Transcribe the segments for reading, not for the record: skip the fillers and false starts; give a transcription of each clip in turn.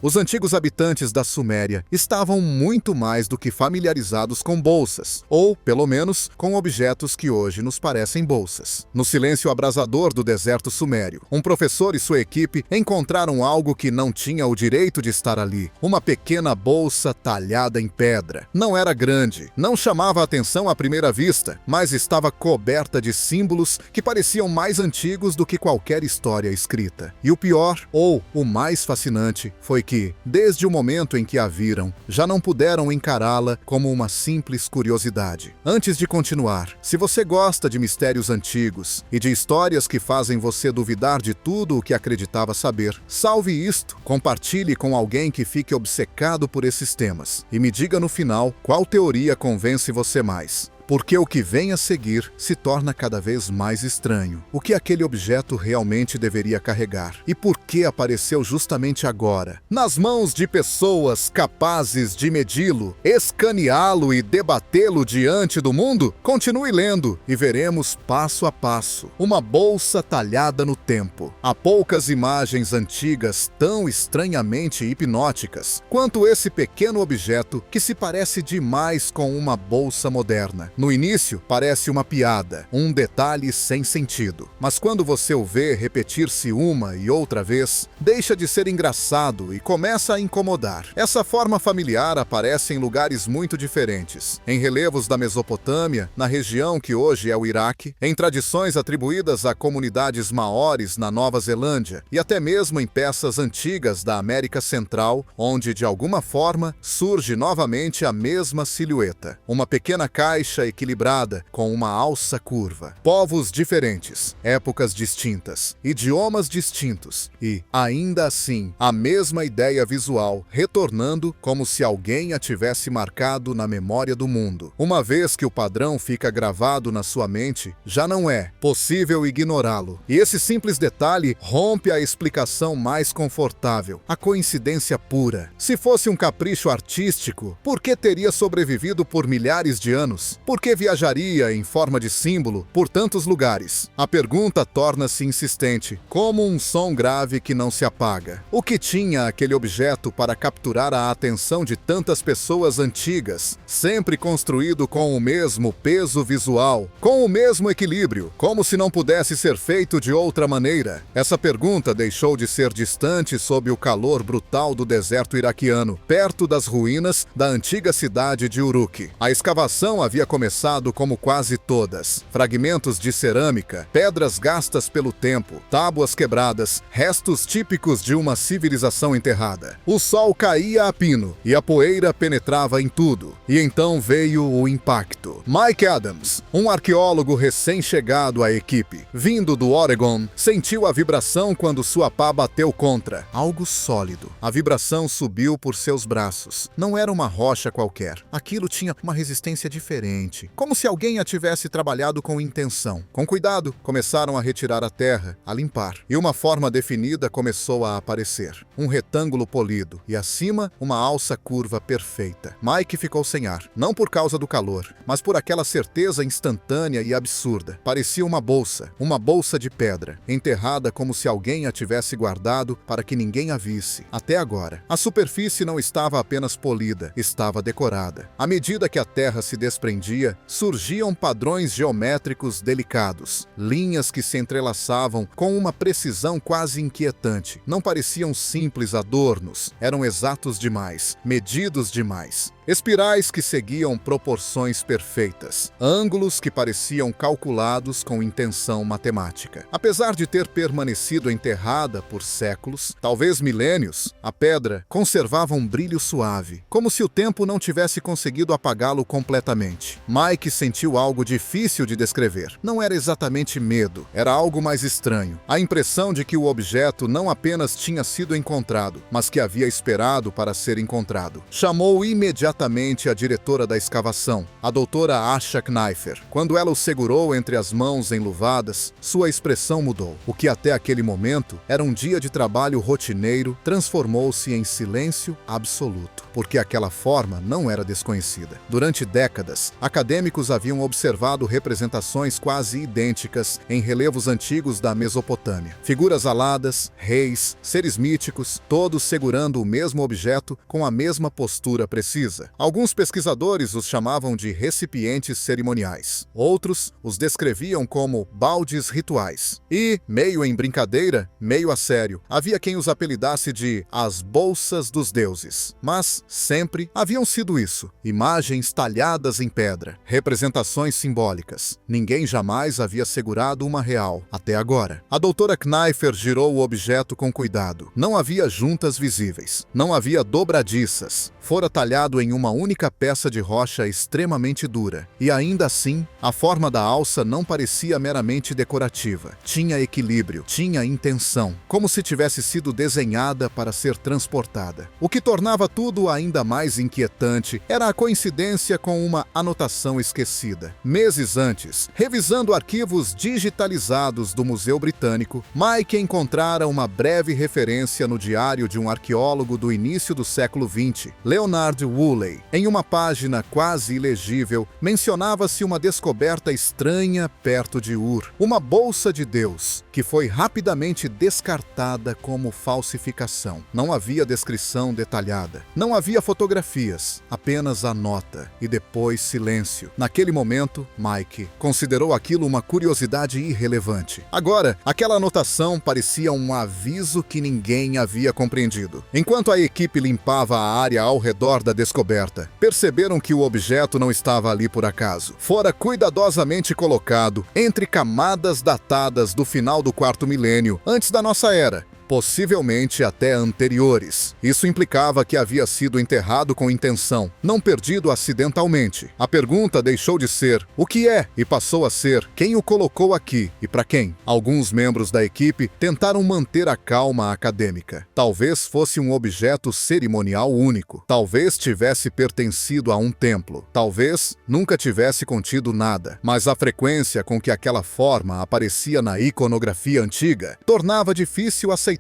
Os antigos habitantes da Suméria estavam muito mais do que familiarizados com bolsas, ou, pelo menos, com objetos que hoje nos parecem bolsas. No silêncio abrasador do deserto sumério, um professor e sua equipe encontraram algo que não tinha o direito de estar ali. Uma pequena bolsa talhada em pedra. Não era grande, não chamava a atenção à primeira vista, mas estava coberta de símbolos que pareciam mais antigos do que qualquer história escrita. E o pior, ou o mais fascinante, foi que, desde o momento em que a viram, já não puderam encará-la como uma simples curiosidade. Antes de continuar, se você gosta de mistérios antigos e de histórias que fazem você duvidar de tudo o que acreditava saber, salve isto, compartilhe com alguém que fique obcecado por esses temas e me diga no final qual teoria convence você mais. Porque o que vem a seguir se torna cada vez mais estranho. O que aquele objeto realmente deveria carregar? E por que apareceu justamente agora? Nas mãos de pessoas capazes de medi-lo, escaneá-lo e debatê-lo diante do mundo? Continue lendo e veremos passo a passo. Uma bolsa talhada no tempo. Há poucas imagens antigas tão estranhamente hipnóticas quanto esse pequeno objeto que se parece demais com uma bolsa moderna. No início, parece uma piada, um detalhe sem sentido. Mas quando você o vê repetir-se uma e outra vez, deixa de ser engraçado e começa a incomodar. Essa forma familiar aparece em lugares muito diferentes. Em relevos da Mesopotâmia, na região que hoje é o Iraque, em tradições atribuídas a comunidades maores na Nova Zelândia e até mesmo em peças antigas da América Central, onde de alguma forma surge novamente a mesma silhueta. Uma pequena caixa equilibrada, com uma alça curva. Povos diferentes, épocas distintas, idiomas distintos e, ainda assim, a mesma ideia visual, retornando como se alguém a tivesse marcado na memória do mundo. Uma vez que o padrão fica gravado na sua mente, já não é possível ignorá-lo. E esse simples detalhe rompe a explicação mais confortável, a coincidência pura. Se fosse um capricho artístico, por que teria sobrevivido por milhares de anos? Por que viajaria em forma de símbolo por tantos lugares? A pergunta torna-se insistente, como um som grave que não se apaga. O que tinha aquele objeto para capturar a atenção de tantas pessoas antigas, sempre construído com o mesmo peso visual, com o mesmo equilíbrio, como se não pudesse ser feito de outra maneira? Essa pergunta deixou de ser distante sob o calor brutal do deserto iraquiano, perto das ruínas da antiga cidade de Uruk. A escavação havia começado como quase todas. Fragmentos de cerâmica, pedras gastas pelo tempo, tábuas quebradas, restos típicos de uma civilização enterrada. O sol caía a pino e a poeira penetrava em tudo. E então veio o impacto. Mike Adams, um arqueólogo recém-chegado à equipe, vindo do Oregon, sentiu a vibração quando sua pá bateu contra algo sólido. A vibração subiu por seus braços. Não era uma rocha qualquer. Aquilo tinha uma resistência diferente. Como se alguém a tivesse trabalhado com intenção. Com cuidado, começaram a retirar a terra, a limpar. E uma forma definida começou a aparecer. Um retângulo polido e acima uma alça curva perfeita. Mike ficou sem ar, não por causa do calor, mas por aquela certeza instantânea e absurda. Parecia uma bolsa de pedra, enterrada como se alguém a tivesse guardado para que ninguém a visse. Até agora, a superfície não estava apenas polida, estava decorada. À medida que a terra se desprendia, surgiam padrões geométricos delicados, linhas que se entrelaçavam com uma precisão quase inquietante. Não pareciam simples adornos, eram exatos demais, medidos demais. Espirais que seguiam proporções perfeitas, ângulos que pareciam calculados com intenção matemática. Apesar de ter permanecido enterrada por séculos, talvez milênios, a pedra conservava um brilho suave, como se o tempo não tivesse conseguido apagá-lo completamente. Mike sentiu algo difícil de descrever. Não era exatamente medo, era algo mais estranho. A impressão de que o objeto não apenas tinha sido encontrado, mas que havia esperado para ser encontrado. Chamou imediatamente imediatamente à diretora da escavação, a doutora Asha Kneifer. Quando ela o segurou entre as mãos enluvadas, sua expressão mudou. O que até aquele momento era um dia de trabalho rotineiro transformou-se em silêncio absoluto, porque aquela forma não era desconhecida. Durante décadas, acadêmicos haviam observado representações quase idênticas em relevos antigos da Mesopotâmia. Figuras aladas, reis, seres míticos, todos segurando o mesmo objeto com a mesma postura precisa. Alguns pesquisadores os chamavam de recipientes cerimoniais. Outros os descreviam como baldes rituais. E, meio em brincadeira, meio a sério, havia quem os apelidasse de as bolsas dos deuses. Mas sempre haviam sido isso: imagens talhadas em pedra, representações simbólicas. Ninguém jamais havia segurado uma real, até agora. A doutora Kneifer girou o objeto com cuidado. Não havia juntas visíveis, não havia dobradiças. Fora talhado em uma única peça de rocha extremamente dura. E ainda assim, a forma da alça não parecia meramente decorativa. Tinha equilíbrio, tinha intenção, como se tivesse sido desenhada para ser transportada. O que tornava tudo ainda mais inquietante era a coincidência com uma anotação esquecida. Meses antes, revisando arquivos digitalizados do Museu Britânico, Mike encontrara uma breve referência no diário de um arqueólogo do início do século XX, Leonard Woolley. Em uma página quase ilegível, mencionava-se uma descoberta estranha perto de Ur, uma bolsa de Deus, que foi rapidamente descartada como falsificação. Não havia descrição detalhada, não havia fotografias, apenas a nota e depois silêncio. Naquele momento, Mike considerou aquilo uma curiosidade irrelevante. Agora, aquela anotação parecia um aviso que ninguém havia compreendido. Enquanto a equipe limpava a área ao redor da descoberta, perceberam que o objeto não estava ali por acaso. Fora cuidadosamente colocado entre camadas datadas do final do 4º milênio antes da nossa era, possivelmente até anteriores. Isso implicava que havia sido enterrado com intenção, não perdido acidentalmente. A pergunta deixou de ser o que é e passou a ser quem o colocou aqui e para quem. Alguns membros da equipe tentaram manter a calma acadêmica. Talvez fosse um objeto cerimonial único. Talvez tivesse pertencido a um templo. Talvez nunca tivesse contido nada. Mas a frequência com que aquela forma aparecia na iconografia antiga tornava difícil aceitá-la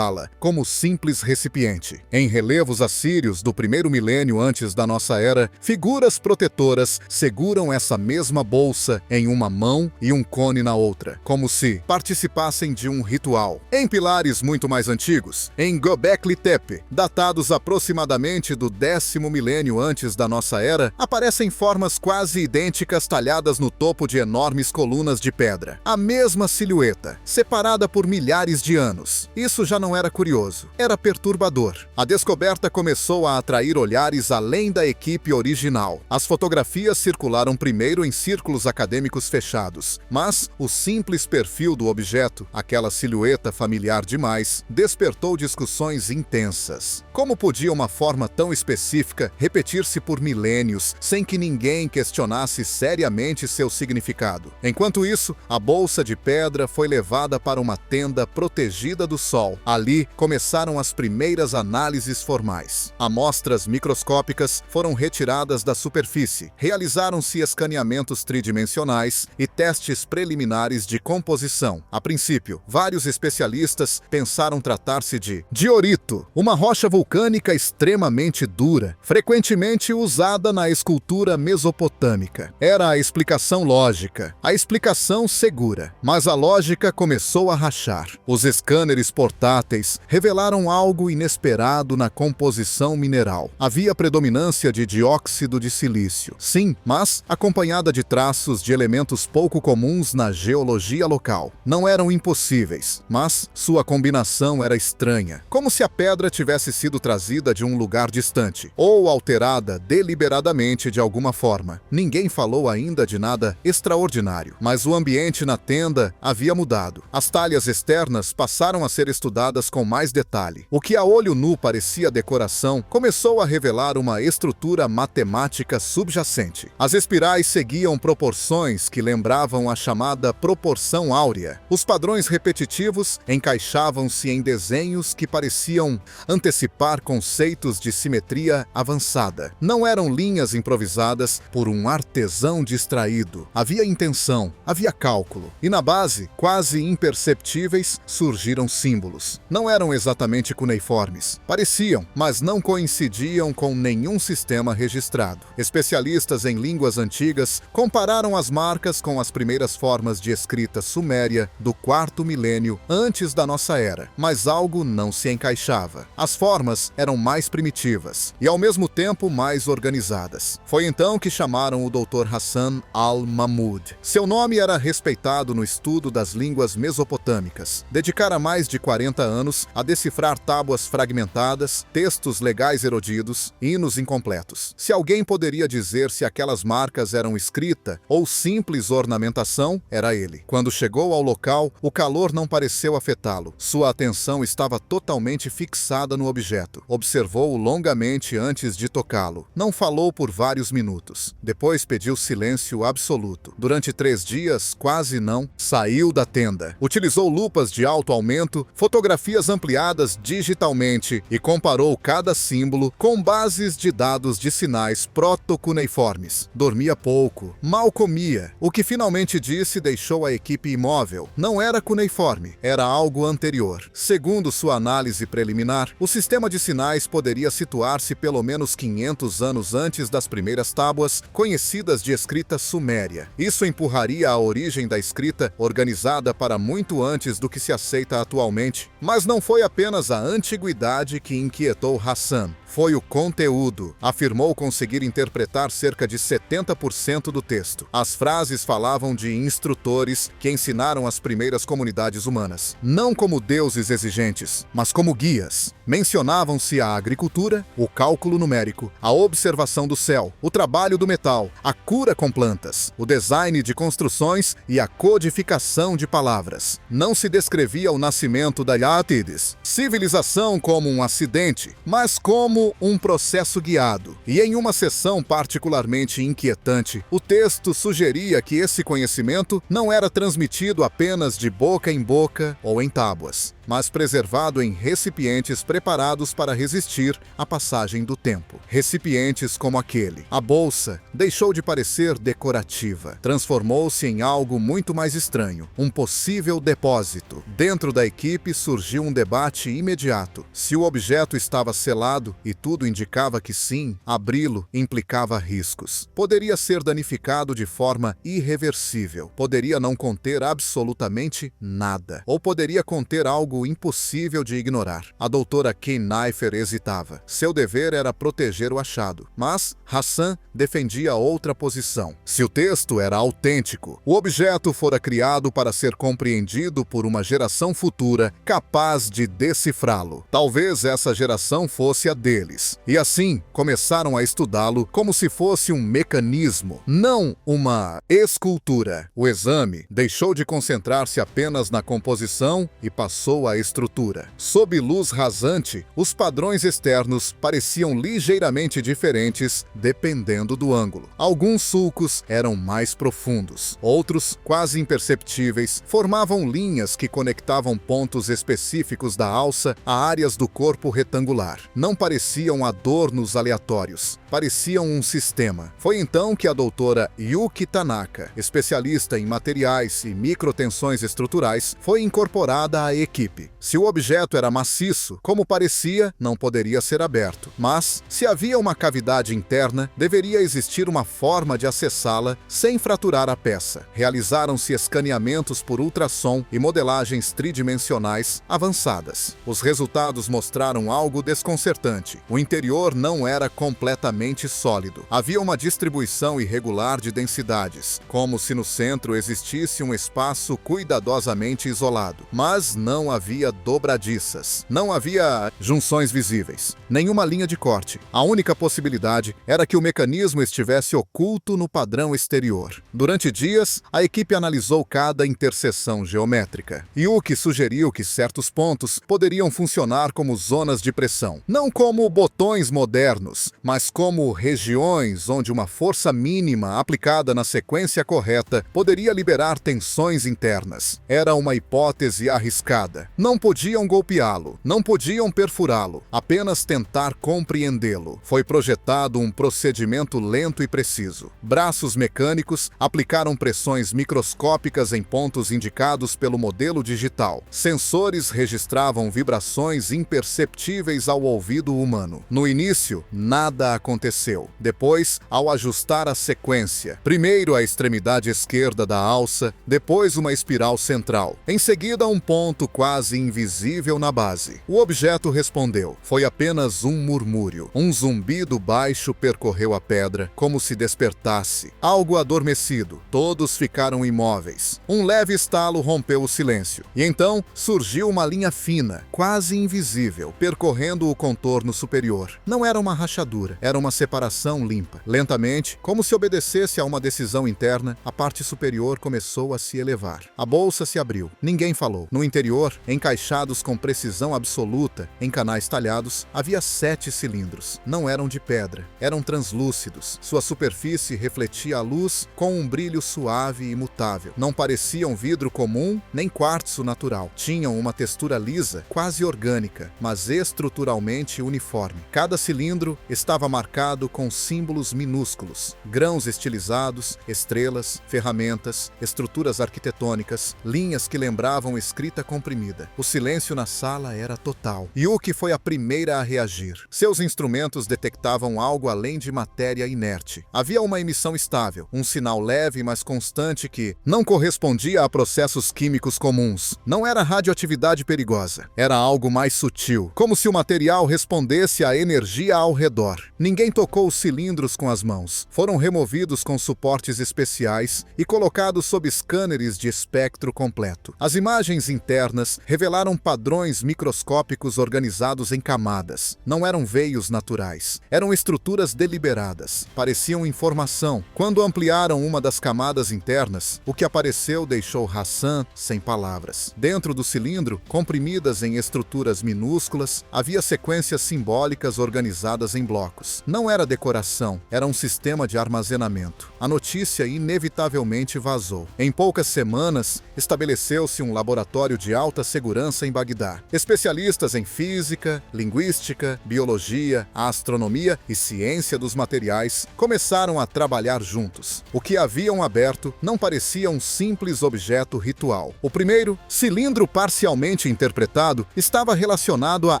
como simples recipiente. Em relevos assírios do 1º milênio antes da nossa era, figuras protetoras seguram essa mesma bolsa em uma mão e um cone na outra, como se participassem de um ritual. Em pilares muito mais antigos, em Göbekli Tepe, datados aproximadamente do 10º milênio antes da nossa era, aparecem formas quase idênticas talhadas no topo de enormes colunas de pedra. A mesma silhueta, separada por milhares de anos. Isso já não era curioso, era perturbador. A descoberta começou a atrair olhares além da equipe original. As fotografias circularam primeiro em círculos acadêmicos fechados, mas o simples perfil do objeto, aquela silhueta familiar demais, despertou discussões intensas. Como podia uma forma tão específica repetir-se por milênios sem que ninguém questionasse seriamente seu significado? Enquanto isso, a bolsa de pedra foi levada para uma tenda protegida do sol. Ali começaram as primeiras análises formais. Amostras microscópicas foram retiradas da superfície, realizaram-se escaneamentos tridimensionais e testes preliminares de composição. A princípio, vários especialistas pensaram tratar-se de diorito, uma rocha vulcânica extremamente dura, frequentemente usada na escultura mesopotâmica. Era a explicação lógica, a explicação segura, mas a lógica começou a rachar. Os escâneres portáteis revelaram algo inesperado na composição mineral. Havia predominância de dióxido de silício, sim, mas acompanhada de traços de elementos pouco comuns na geologia local. Não eram impossíveis, mas sua combinação era estranha, como se a pedra tivesse sido trazida de um lugar distante, ou alterada deliberadamente de alguma forma. Ninguém falou ainda de nada extraordinário, mas o ambiente na tenda havia mudado. As talhas externas passaram a ser estudadas estudadas com mais detalhe. O que a olho nu parecia decoração começou a revelar uma estrutura matemática subjacente. As espirais seguiam proporções que lembravam a chamada proporção áurea. Os padrões repetitivos encaixavam-se em desenhos que pareciam antecipar conceitos de simetria avançada. Não eram linhas improvisadas por um artesão distraído. Havia intenção, havia cálculo. E na base, quase imperceptíveis, surgiram símbolos. Não eram exatamente cuneiformes. Pareciam, mas não coincidiam com nenhum sistema registrado. Especialistas em línguas antigas compararam as marcas com as primeiras formas de escrita suméria do 4º milênio antes da nossa era, mas algo não se encaixava. As formas eram mais primitivas e, ao mesmo tempo, mais organizadas. Foi então que chamaram o Dr. Hassan al-Mahmoud. Seu nome era respeitado no estudo das línguas mesopotâmicas. Dedicara mais de 40 anos a decifrar tábuas fragmentadas, textos legais erodidos, hinos incompletos. Se alguém poderia dizer se aquelas marcas eram escrita ou simples ornamentação, era ele. Quando chegou ao local, o calor não pareceu afetá-lo. Sua atenção estava totalmente fixada no objeto. Observou-o longamente antes de tocá-lo. Não falou por vários minutos. Depois pediu silêncio absoluto. Durante 3 dias, quase não, saiu da tenda. Utilizou lupas de alto aumento, fotografias ampliadas digitalmente e comparou cada símbolo com bases de dados de sinais protocuneiformes. Dormia pouco, mal comia. O que finalmente disse deixou a equipe imóvel. Não era cuneiforme, era algo anterior. Segundo sua análise preliminar, o sistema de sinais poderia situar-se pelo menos 500 anos antes das primeiras tábuas conhecidas de escrita suméria. Isso empurraria a origem da escrita organizada para muito antes do que se aceita atualmente. Mas não foi apenas a antiguidade que inquietou Hassan. Foi o conteúdo. Afirmou conseguir interpretar cerca de 70% do texto. As frases falavam de instrutores que ensinaram as primeiras comunidades humanas, não como deuses exigentes, mas como guias. Mencionavam-se a agricultura, o cálculo numérico, a observação do céu, o trabalho do metal, a cura com plantas, o design de construções e a codificação de palavras. Não se descrevia o nascimento da Yátides, civilização como um acidente, mas como um processo guiado. E em uma sessão particularmente inquietante, o texto sugeria que esse conhecimento não era transmitido apenas de boca em boca ou em tábuas, mas preservado em recipientes preparados para resistir à passagem do tempo. Recipientes como aquele. A bolsa deixou de parecer decorativa. Transformou-se em algo muito mais estranho. Um possível depósito. Dentro da equipe surgiu um debate imediato. Se o objeto estava selado, e tudo indicava que sim, abri-lo implicava riscos. Poderia ser danificado de forma irreversível. Poderia não conter absolutamente nada. Ou poderia conter algo impossível de ignorar. A doutora Kneifer hesitava. Seu dever era proteger o achado. Mas Hassan defendia outra posição. Se o texto era autêntico, o objeto fora criado para ser compreendido por uma geração futura capaz de decifrá-lo. Talvez essa geração fosse a deles. E assim, começaram a estudá-lo como se fosse um mecanismo, não uma escultura. O exame deixou de concentrar-se apenas na composição e passou à estrutura. Sob luz rasante, os padrões externos pareciam ligeiramente diferentes dependendo do ângulo. Alguns sulcos eram mais profundos, outros, quase imperceptíveis, formavam linhas que conectavam pontos específicos da alça a áreas do corpo retangular. Não pareciam adornos aleatórios, pareciam um sistema. Foi então que a doutora Yuki Tanaka, especialista em materiais e microtensões estruturais, foi incorporada à equipe. Se o objeto era maciço, como parecia, não poderia ser aberto. Mas, se havia uma cavidade interna, deveria existir uma forma de acessá-la sem fraturar a peça. Realizaram-se escaneamentos por ultrassom e modelagens tridimensionais avançadas. Os resultados mostraram algo desconcertante. O interior não era completamente sólido. Havia uma distribuição irregular de densidades, como se no centro existisse um espaço cuidadosamente isolado. Mas não havia havia dobradiças. Não havia junções visíveis. Nenhuma linha de corte. A única possibilidade era que o mecanismo estivesse oculto no padrão exterior. Durante dias, a equipe analisou cada interseção geométrica. Yuki sugeriu que certos pontos poderiam funcionar como zonas de pressão. Não como botões modernos, mas como regiões onde uma força mínima aplicada na sequência correta poderia liberar tensões internas. Era uma hipótese arriscada. Não podiam golpeá-lo, não podiam perfurá-lo, apenas tentar compreendê-lo. Foi projetado um procedimento lento e preciso. Braços mecânicos aplicaram pressões microscópicas em pontos indicados pelo modelo digital. Sensores registravam vibrações imperceptíveis ao ouvido humano. No início, nada aconteceu. Depois, ao ajustar a sequência, primeiro a extremidade esquerda da alça, depois uma espiral central. Em seguida, um ponto quase invisível na base. O objeto respondeu. Foi apenas um murmúrio. Um zumbido baixo percorreu a pedra, como se despertasse. Algo adormecido. Todos ficaram imóveis. Um leve estalo rompeu o silêncio. E então surgiu uma linha fina, quase invisível, percorrendo o contorno superior. Não era uma rachadura, era uma separação limpa. Lentamente, como se obedecesse a uma decisão interna, a parte superior começou a se elevar. A bolsa se abriu. Ninguém falou. No interior, encaixados com precisão absoluta, em canais talhados, havia 7 cilindros. Não eram de pedra, eram translúcidos. Sua superfície refletia a luz com um brilho suave e imutável. Não pareciam vidro comum, nem quartzo natural. Tinham uma textura lisa, quase orgânica, mas estruturalmente uniforme. Cada cilindro estava marcado com símbolos minúsculos, grãos estilizados, estrelas, ferramentas, estruturas arquitetônicas, linhas que lembravam escrita comprimida. O silêncio na sala era total. Yuki foi a primeira a reagir. Seus instrumentos detectavam algo além de matéria inerte. Havia uma emissão estável, um sinal leve mas constante que não correspondia a processos químicos comuns. Não era radioatividade perigosa. Era algo mais sutil, como se o material respondesse à energia ao redor. Ninguém tocou os cilindros com as mãos. Foram removidos com suportes especiais e colocados sob scanners de espectro completo. As imagens internas revelaram padrões microscópicos organizados em camadas. Não eram veios naturais. Eram estruturas deliberadas. Pareciam informação. Quando ampliaram uma das camadas internas, o que apareceu deixou Hassan sem palavras. Dentro do cilindro, comprimidas em estruturas minúsculas, havia sequências simbólicas organizadas em blocos. Não era decoração, era um sistema de armazenamento. A notícia inevitavelmente vazou. Em poucas semanas, estabeleceu-se um laboratório de alta segurança em Bagdá. Especialistas em física, linguística, biologia, astronomia e ciência dos materiais começaram a trabalhar juntos. O que haviam aberto não parecia um simples objeto ritual. O primeiro, cilindro parcialmente interpretado, estava relacionado à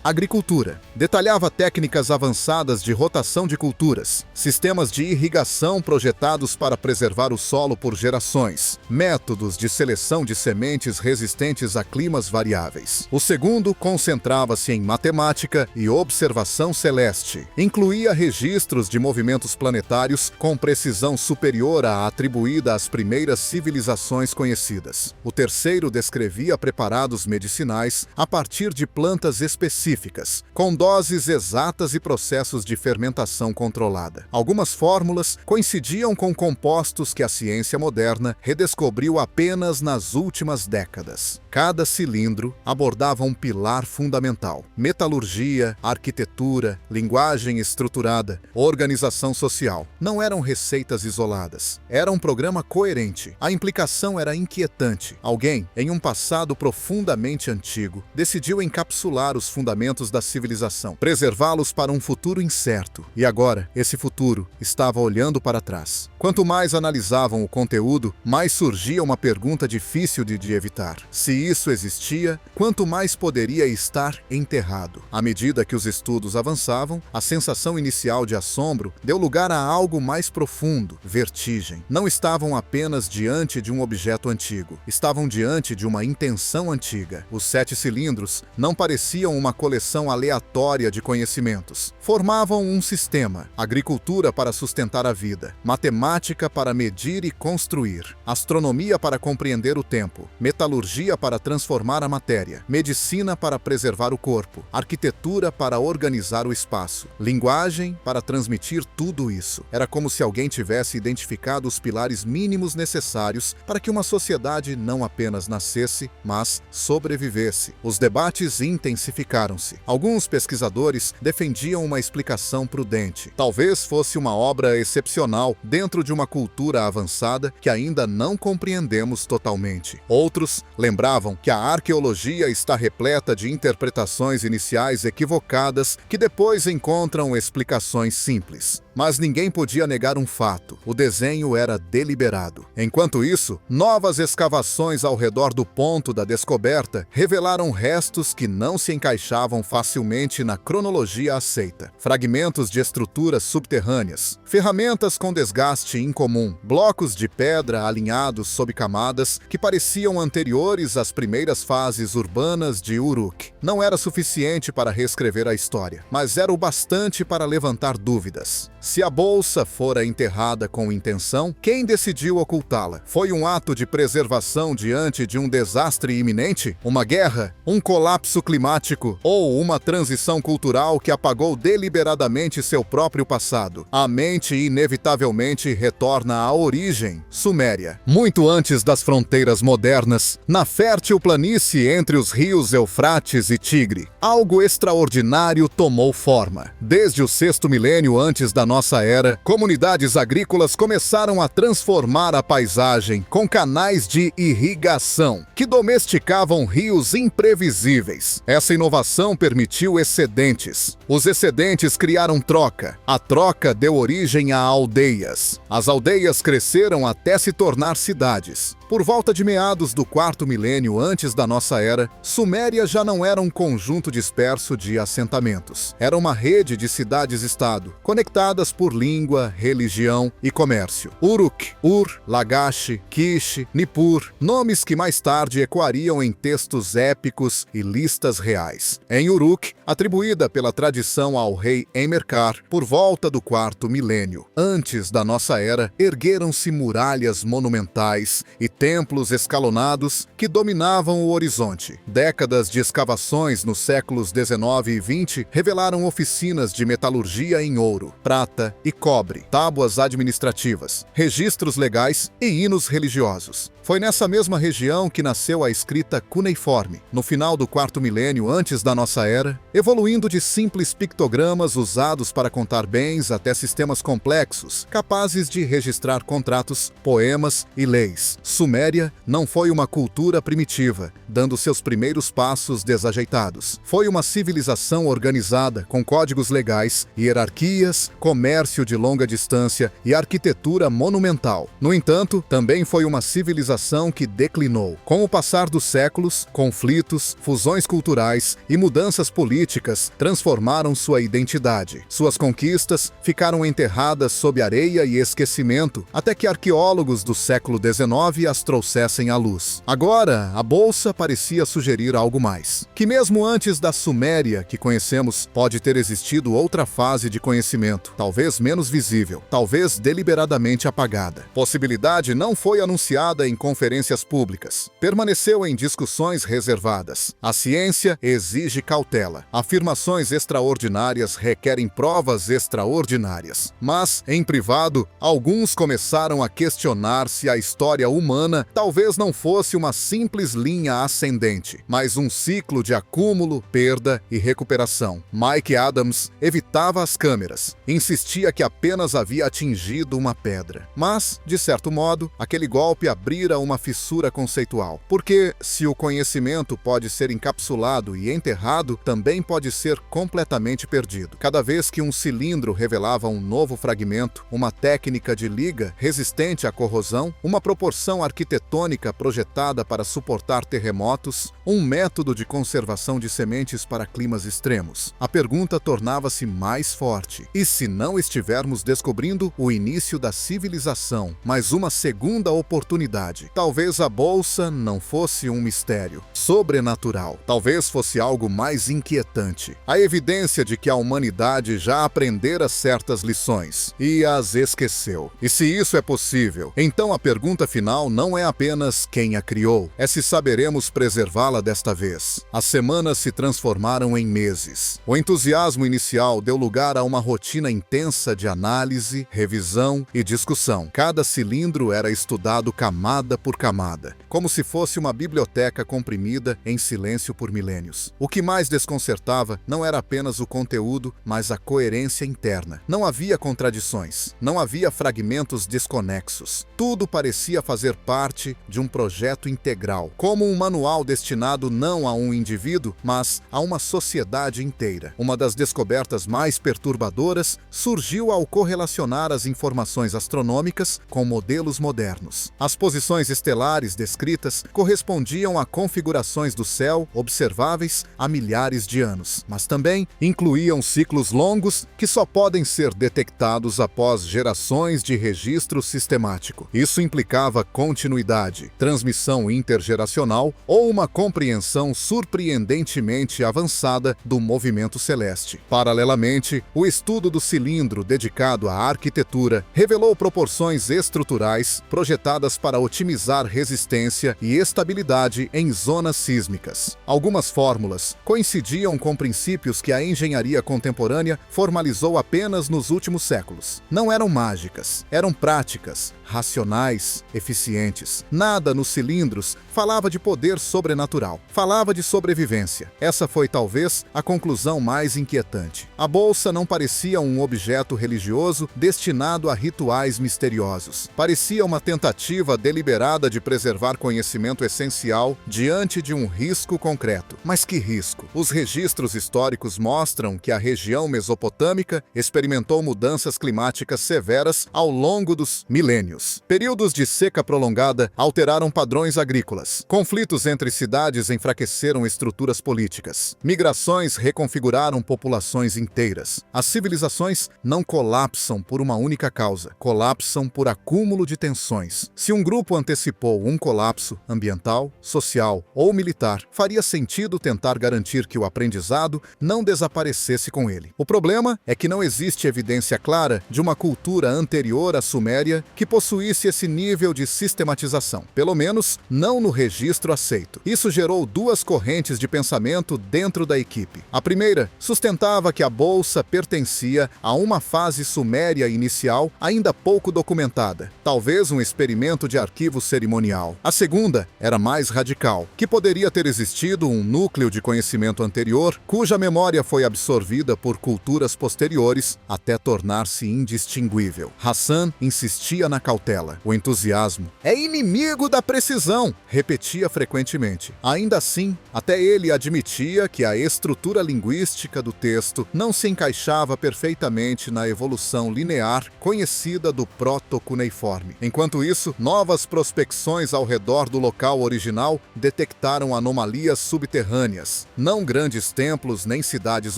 agricultura. Detalhava técnicas avançadas de rotação de culturas, sistemas de irrigação projetados para preservar o solo por gerações, métodos de seleção de sementes resistentes a climas variáveis. O segundo concentrava-se em matemática e observação celeste. Incluía registros de movimentos planetários com precisão superior à atribuída às primeiras civilizações conhecidas. O terceiro descrevia preparados medicinais a partir de plantas específicas, com doses exatas e processos de fermentação controlada. Algumas fórmulas coincidiam com compostos que a ciência moderna redescobriu apenas nas últimas décadas. Cada cilindro abordava um pilar fundamental: metalurgia, arquitetura, linguagem estruturada, organização social. Não eram receitas isoladas. Era um programa coerente. A implicação era inquietante. Alguém, em um passado profundamente antigo, decidiu encapsular os fundamentos da civilização, preservá-los para um futuro incerto. E agora, esse futuro estava olhando para trás. Quanto mais analisavam o conteúdo, mais surgia uma pergunta difícil de evitar. Se isso existia, quanto mais poderia estar enterrado. À medida que os estudos avançavam, a sensação inicial de assombro deu lugar a algo mais profundo: vertigem. Não estavam apenas diante de um objeto antigo, estavam diante de uma intenção antiga. Os 7 cilindros não pareciam uma coleção aleatória de conhecimentos. Formavam um sistema: agricultura para sustentar a vida, matemática para medir e construir, astronomia para compreender o tempo, metalurgia para transformar a matéria, medicina para preservar o corpo, arquitetura para organizar o espaço, linguagem para transmitir tudo isso. Era como se alguém tivesse identificado os pilares mínimos necessários para que uma sociedade não apenas nascesse, mas sobrevivesse. Os debates intensificaram-se. Alguns pesquisadores defendiam uma explicação prudente. Talvez fosse uma obra excepcional dentro de uma cultura avançada que ainda não compreendemos totalmente. Outros lembravam que a arqueologia está repleta de interpretações iniciais equivocadas que depois encontram explicações simples. Mas ninguém podia negar um fato: o desenho era deliberado. Enquanto isso, novas escavações ao redor do ponto da descoberta revelaram restos que não se encaixavam facilmente na cronologia aceita. Fragmentos de estruturas subterrâneas, ferramentas com desgaste incomum, blocos de pedra alinhados sob camadas que pareciam anteriores às primeiras fases urbanas de Uruk. Não era suficiente para reescrever a história, mas era o bastante para levantar dúvidas. Se a bolsa fora enterrada com intenção, quem decidiu ocultá-la? Foi um ato de preservação diante de um desastre iminente? Uma guerra? Um colapso climático? Ou uma transição cultural que apagou deliberadamente seu próprio passado? A mente inevitavelmente retorna à origem, Suméria. Muito antes das fronteiras modernas, na fértil planície entre os rios Eufrates e Tigre, algo extraordinário tomou forma. Desde o 6º milênio antes da nossa era, comunidades agrícolas começaram a transformar a paisagem com canais de irrigação que domesticavam rios imprevisíveis. Essa inovação permitiu excedentes. Os excedentes criaram troca. A troca deu origem a aldeias. As aldeias cresceram até se tornar cidades. Por volta de meados do 4º milênio antes da nossa era, Suméria já não era um conjunto disperso de assentamentos. Era uma rede de cidades-estado, conectadas por língua, religião e comércio. Uruk, Ur, Lagash, Kish, Nippur, nomes que mais tarde ecoariam em textos épicos e listas reais. Em Uruk, atribuída pela tradição ao rei Enmerkar, por volta do 4º milênio antes da nossa era, ergueram-se muralhas monumentais e templos escalonados que dominavam o horizonte. Décadas de escavações nos séculos 19 e 20 revelaram oficinas de metalurgia em ouro, prata e cobre, tábuas administrativas, registros legais e hinos religiosos. Foi nessa mesma região que nasceu a escrita cuneiforme, no final do 4º milênio antes da nossa era, evoluindo de simples pictogramas usados para contar bens até sistemas complexos, capazes de registrar contratos, poemas e leis. Suméria não foi uma cultura primitiva, dando seus primeiros passos desajeitados. Foi uma civilização organizada, com códigos legais, hierarquias, comércio de longa distância e arquitetura monumental. No entanto, também foi uma civilização que declinou. Com o passar dos séculos, conflitos, fusões culturais e mudanças políticas transformaram sua identidade. Suas conquistas ficaram enterradas sob areia e esquecimento, até que arqueólogos do século XIX as trouxessem à luz. Agora, a bolsa parecia sugerir algo mais. Que mesmo antes da Suméria que conhecemos, pode ter existido outra fase de conhecimento, talvez menos visível, talvez deliberadamente apagada. Possibilidade não foi anunciada em conferências públicas. Permaneceu em discussões reservadas. A ciência exige cautela. Afirmações extraordinárias requerem provas extraordinárias. Mas, em privado, alguns começaram a questionar se a história humana talvez não fosse uma simples linha ascendente, mas um ciclo de acúmulo, perda e recuperação. Mike Adams evitava as câmeras. Insistia que apenas havia atingido uma pedra. Mas, de certo modo, aquele golpe abrira uma fissura conceitual. Porque, se o conhecimento pode ser encapsulado e enterrado, também pode ser completamente perdido. Cada vez que um cilindro revelava um novo fragmento, uma técnica de liga resistente à corrosão, uma proporção arquitetônica projetada para suportar terremotos, um método de conservação de sementes para climas extremos, a pergunta tornava-se mais forte. E se não estivermos descobrindo o início da civilização, mas uma segunda oportunidade? verdade. Talvez a bolsa não fosse um mistério sobrenatural. Talvez fosse algo mais inquietante. A evidência de que a humanidade já aprendera certas lições e as esqueceu. E se isso é possível, então a pergunta final não é apenas quem a criou, é se saberemos preservá-la desta vez. As semanas se transformaram em meses. O entusiasmo inicial deu lugar a uma rotina intensa de análise, revisão e discussão. Cada cilindro era estudado camada por camada, como se fosse uma biblioteca comprimida em silêncio por milênios. O que mais desconcertava não era apenas o conteúdo, mas a coerência interna. Não havia contradições, não havia fragmentos desconexos. Tudo parecia fazer parte de um projeto integral, como um manual destinado não a um indivíduo, mas a uma sociedade inteira. Uma das descobertas mais perturbadoras surgiu ao correlacionar as informações astronômicas com modelos modernos. As posições estelares descritas correspondiam a configurações do céu observáveis há milhares de anos, mas também incluíam ciclos longos que só podem ser detectados após gerações de registro sistemático. Isso implicava continuidade, transmissão intergeracional ou uma compreensão surpreendentemente avançada do movimento celeste. Paralelamente, o estudo do cilindro dedicado à arquitetura revelou proporções estruturais projetadas para otimizar resistência e estabilidade em zonas sísmicas. Algumas fórmulas coincidiam com princípios que a engenharia contemporânea formalizou apenas nos últimos séculos. Não eram mágicas, eram práticas, racionais, eficientes. Nada nos cilindros falava de poder sobrenatural, falava de sobrevivência. Essa foi talvez a conclusão mais inquietante. A bolsa não parecia um objeto religioso destinado a rituais misteriosos. Parecia uma tentativa deliberada de preservar conhecimento essencial diante de um risco concreto. Mas que risco? Os registros históricos mostram que a região mesopotâmica experimentou mudanças climáticas severas ao longo dos milênios. Períodos de seca prolongada alteraram padrões agrícolas. Conflitos entre cidades enfraqueceram estruturas políticas. Migrações reconfiguraram populações inteiras. As civilizações não colapsam por uma única causa, colapsam por acúmulo de tensões. Se um grupo antecipou um colapso ambiental, social ou militar, faria sentido tentar garantir que o aprendizado não desaparecesse com ele. O problema é que não existe evidência clara de uma cultura anterior à Suméria que possuísse esse nível de sistematização, pelo menos não no registro aceito. Isso gerou duas correntes de pensamento dentro da equipe. A primeira sustentava que a bolsa pertencia a uma fase suméria inicial ainda pouco documentada, talvez um experimento de arquivo cerimonial. A segunda era mais radical, que poderia ter existido um núcleo de conhecimento anterior cuja memória foi absorvida por culturas posteriores até tornar-se indistinguível. Hassan insistia na cautela. O entusiasmo é inimigo da precisão, repetia frequentemente. Ainda assim, até ele admitia que a estrutura linguística do texto não se encaixava perfeitamente na evolução linear conhecida do proto-cuneiforme. Enquanto isso, novas prospecções ao redor do local original detectaram anomalias subterrâneas, não grandes templos nem cidades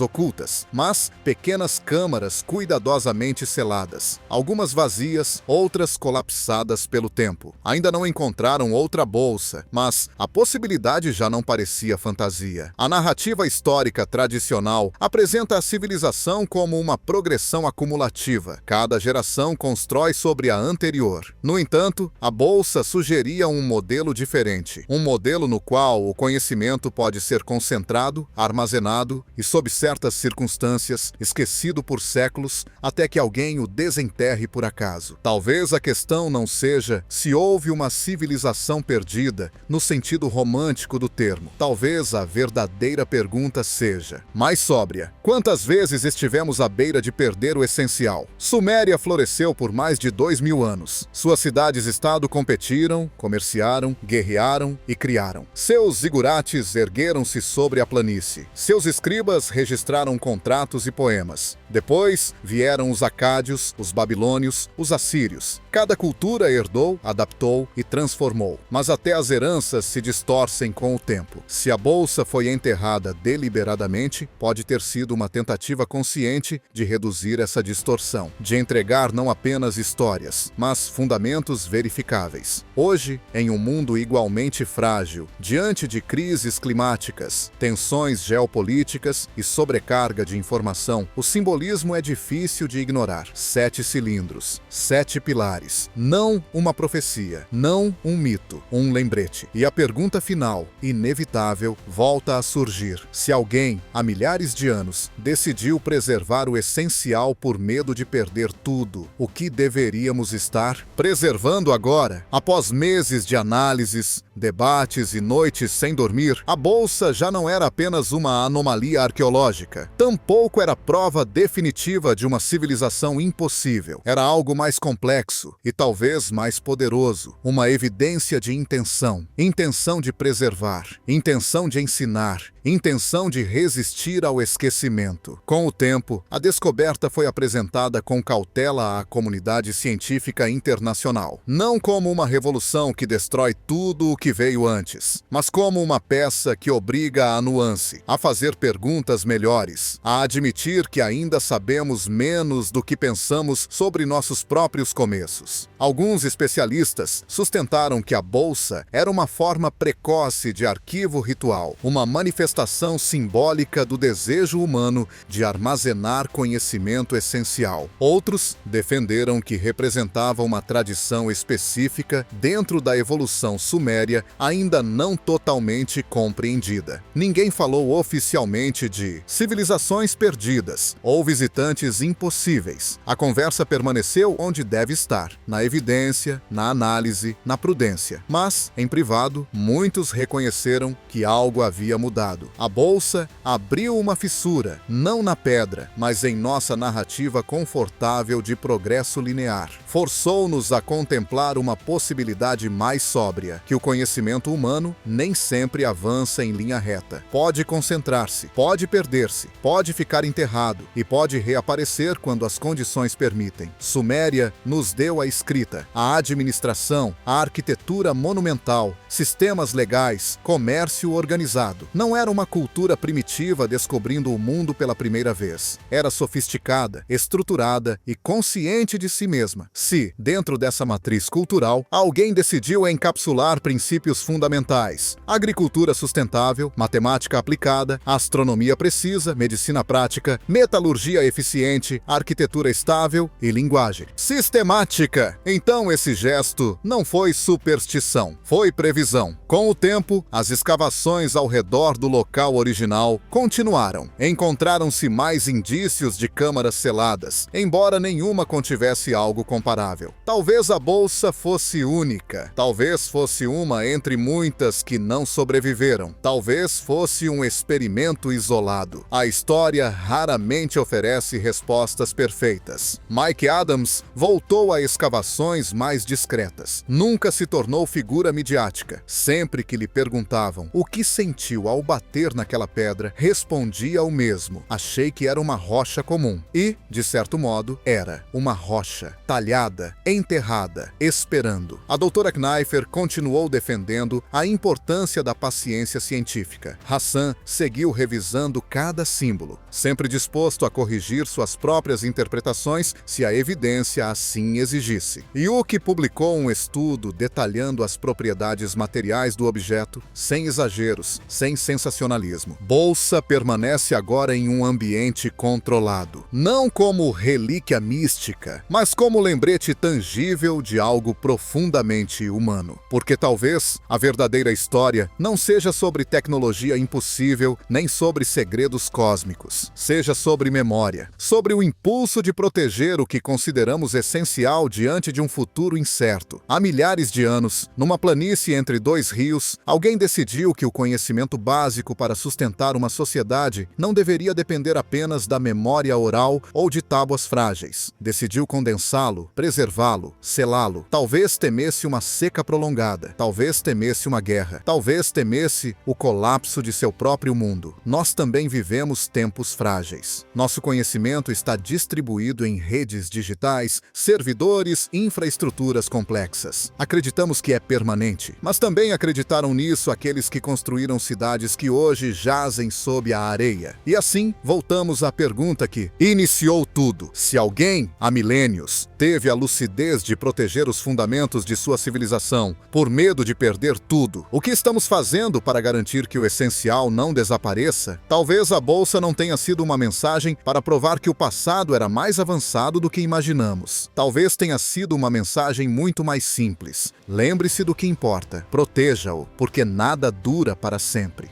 ocultas, mas pequenas câmaras cuidadosamente seladas, algumas vazias, outras colapsadas pelo tempo. Ainda não encontraram outra bolsa, mas a possibilidade já não parecia fantasia. A narrativa histórica tradicional apresenta a civilização como uma progressão acumulativa. Cada geração constrói sobre a anterior. No entanto, a bolsa sugeria um modelo diferente. Um modelo no qual o conhecimento pode ser concentrado, armazenado e, sob certas circunstâncias, esquecido por séculos até que alguém o desenterre por acaso. Talvez a questão não seja se houve uma civilização perdida no sentido romântico do termo. Talvez a verdadeira pergunta seja mais sóbria. Quantas vezes estivemos à beira de perder o essencial? Suméria floresceu por mais de 2000 anos. Suas cidades-estado competiram, comerciaram, guerrearam e criaram. Seus zigurates ergueram-se sobre a planície. Seus escribas registraram contratos e poemas. Depois vieram os acádios, os babilônios, os assírios. Cada cultura herdou, adaptou e transformou. Mas até as heranças se distorcem com o tempo. Se a bolsa foi enterrada deliberadamente, pode ter sido uma tentativa consciente de reduzir essa distorção, de entregar não apenas histórias, mas fundamentos verificáveis. globais. Hoje, em um mundo igualmente frágil, diante de crises climáticas, tensões geopolíticas e sobrecarga de informação, o simbolismo é difícil de ignorar. 7 cilindros, 7 pilares, não uma profecia, não um mito, um lembrete. E a pergunta final, inevitável, volta a surgir. Se alguém, há milhares de anos, decidiu preservar o essencial por medo de perder tudo, o que deveríamos estar preservando agora? Após meses de análises, debates e noites sem dormir, a bolsa já não era apenas uma anomalia arqueológica. Tampouco era prova definitiva de uma civilização impossível. Era algo mais complexo e talvez mais poderoso. Uma evidência de intenção. Intenção de preservar. Intenção de ensinar. Intenção de resistir ao esquecimento. Com o tempo, a descoberta foi apresentada com cautela à comunidade científica internacional. Não como uma revolução que destrói tudo o que veio antes, mas como uma peça que obriga à nuance, a fazer perguntas melhores, a admitir que ainda sabemos menos do que pensamos sobre nossos próprios começos. Alguns especialistas sustentaram que a bolsa era uma forma precoce de arquivo ritual, uma manifestação simbólica do desejo humano de armazenar conhecimento essencial. Outros defenderam que representava uma tradição específica dentro da evolução suméria ainda não totalmente compreendida. Ninguém falou oficialmente de civilizações perdidas ou visitantes impossíveis. A conversa permaneceu onde deve estar, na evidência, na análise, na prudência. Mas, em privado, muitos reconheceram que algo havia mudado. A bolsa abriu uma fissura, não na pedra, mas em nossa narrativa confortável de progresso linear. Forçou-nos a contemplar uma possibilidade mais sóbria, que o conhecimento humano nem sempre avança em linha reta. Pode concentrar-se, pode perder-se, pode ficar enterrado e pode reaparecer quando as condições permitem. Suméria nos deu a escrita, a administração, a arquitetura monumental, sistemas legais, comércio organizado. Não era uma cultura primitiva descobrindo o mundo pela primeira vez. Era sofisticada, estruturada e consciente de si mesma. Se, dentro dessa matriz cultural, alguém decidiu encapsular princípios fundamentais: agricultura sustentável, matemática aplicada, astronomia precisa, medicina prática, metalurgia eficiente, arquitetura estável e linguagem sistemática. Então esse gesto não foi superstição, foi previsão. Com o tempo, as escavações ao redor do local original continuaram. Encontraram-se mais indícios de câmaras seladas, embora nenhuma contivesse algo comparável. Talvez a bolsa fosse única, talvez fosse uma entre muitas que não sobreviveram, talvez fosse um experimento isolado. A história raramente oferece respostas perfeitas. Mike Adams voltou a escavações mais discretas. Nunca se tornou figura midiática. Sempre que lhe perguntavam o que sentiu ao bater naquela pedra, respondia o mesmo: achei que era uma rocha comum. E, de certo modo, era uma rocha, talhada, enterrada, esperando. A doutora Kneifer continuou defendendo a importância da paciência científica. Hassan seguiu revisando cada símbolo, sempre disposto a corrigir suas próprias interpretações se a evidência assim exigisse. Yuki publicou um estudo detalhando as propriedades materiais do objeto, sem exageros, sem sensacionalismo. Bolsa permanece agora em um ambiente controlado, não como relíquia mística, mas como lembrete tangível de algo profundamente humano. Porque talvez a verdadeira história não seja sobre tecnologia impossível, nem sobre segredos cósmicos. Seja sobre memória, sobre o impulso de proteger o que consideramos essencial diante de um futuro incerto. Há milhares de anos, numa planície entre 2 rios, alguém decidiu que o conhecimento básico para sustentar uma sociedade não deveria depender apenas da memória oral ou de tábuas frágeis. Decidiu condensá-lo, preservá-lo, selá-lo. Talvez temesse uma seca prolongada, talvez temesse uma guerra, talvez temesse o colapso de seu próprio mundo. Nós também vivemos tempos frágeis. Nosso conhecimento está distribuído em redes digitais, servidores e infraestruturas complexas. Acreditamos que é permanente, mas também acreditaram nisso aqueles que construíram cidades que hoje jazem sob a areia. E assim, voltamos à pergunta que iniciou tudo. Se alguém, há milênios, teve a lucidez de proteger os fundamentos de sua civilização, por medo de perder tudo. O que estamos fazendo para garantir que o essencial não desapareça? Talvez a Bolsa não tenha sido uma mensagem para provar que o passado era mais avançado do que imaginamos. Talvez tenha sido uma mensagem muito mais simples. Lembre-se do que importa, proteja-o, porque nada dura para sempre.